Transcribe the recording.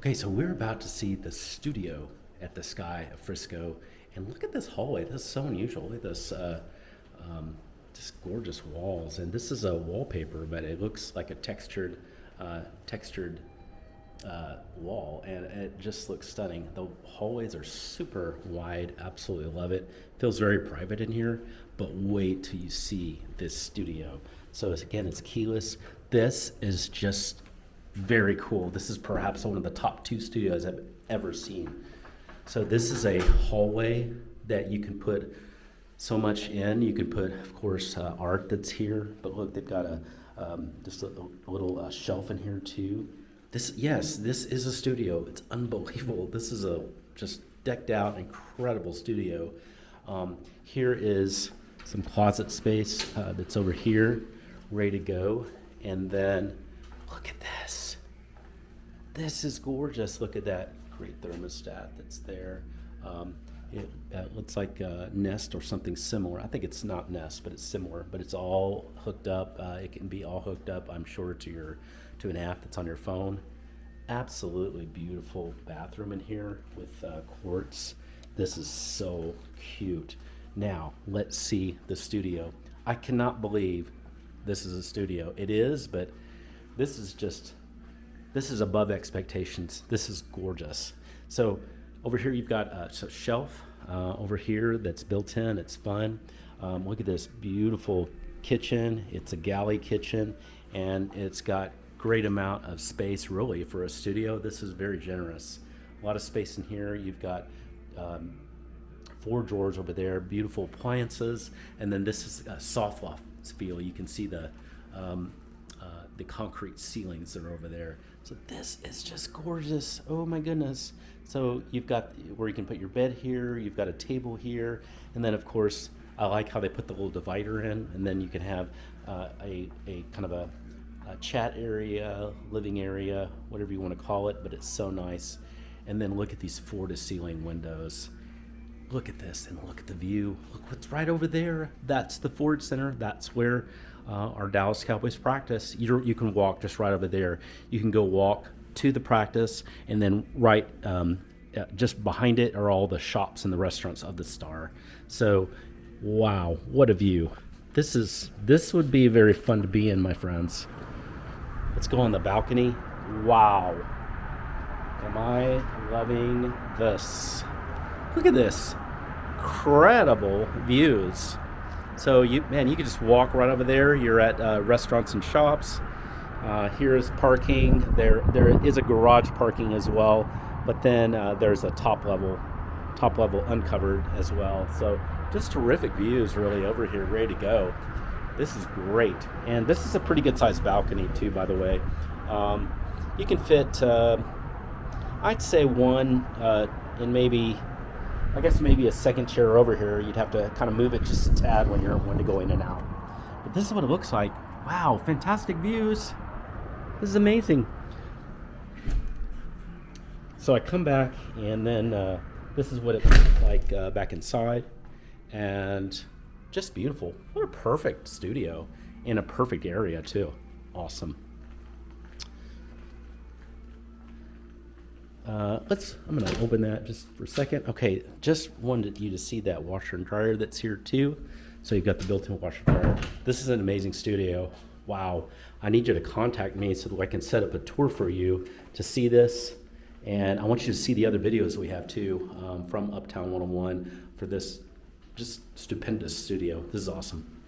Okay, so we're about to see the studio at the Sky of Frisco, and look at this hallway. This is so unusual. Look at this, just gorgeous walls, and this is a wallpaper, but it looks like a textured wall, and it just looks stunning. The hallways are super wide. Absolutely love it. Feels very private in here, but wait till you see this studio. So again, it's keyless. This is just very cool. This is perhaps one of the top 2 studios I've ever seen. So this is a hallway that you can put so much in. You can put, of course, art that's here, but look, they've got just a little shelf in here too. Yes, this is a studio. It's unbelievable. This is a just decked out, incredible studio. Here is some closet space that's over here, ready to go. And then look at this. This is gorgeous. Look at that great thermostat that's there. It looks like Nest or something similar. I think it's not Nest, but it's similar. But it's all hooked up. It can be all hooked up, I'm sure, to an app that's on your phone. Absolutely beautiful bathroom in here with quartz. This is so cute. Now let's see the studio. I cannot believe this is a studio. It is, but this is above expectations. This is gorgeous. So over here you've got a shelf over here that's built in. It's fun. Look at this beautiful kitchen. It's a galley kitchen, and it's got great amount of space really for a studio. This is very generous. A lot of space in here. You've got 4 drawers over there, beautiful appliances, and then this is a soft loft feel. You can see the concrete ceilings that are over there. So this is just gorgeous. Oh my goodness. So you've got where you can put your bed here, you've got a table here, and then of course I like how they put the little divider in, and then you can have a kind of a chat area, living area, whatever you want to call it, but it's so nice. And then look at these floor-to-ceiling windows. Look at this, and look at the view. Look what's right over there. That's the Ford Center. That's where our Dallas Cowboys practice. You can walk just right over there. You can go walk to the practice, and then right just behind it are all the shops and the restaurants of the Star. So, wow, what a view. This would be very fun to be in, my friends. Let's go on the balcony. Wow. Am I loving this? Look at this. Incredible views. So you can just walk right over there. You're at restaurants and shops. Here's parking. There is a garage parking as well, but then there's a top level uncovered as well. So just terrific views really over here, ready to go. This is great, and this is a pretty good sized balcony too, by the way. You can fit, I'd say one, and maybe a second chair over here. You'd have to kind of move it just a tad when to go in and out. But this is what it looks like. Wow, fantastic views. This is amazing. So I come back, and then this is what it looks like back inside, and just beautiful. What a perfect studio in a perfect area too. Awesome. I'm going to open that just for a second. Okay, just wanted you to see that washer and dryer that's here too. So you've got the built-in washer and dryer. This is an amazing studio. Wow. I need you to contact me so that I can set up a tour for you to see this. And I want you to see the other videos we have too from Uptown 101 for this just stupendous studio. This is awesome.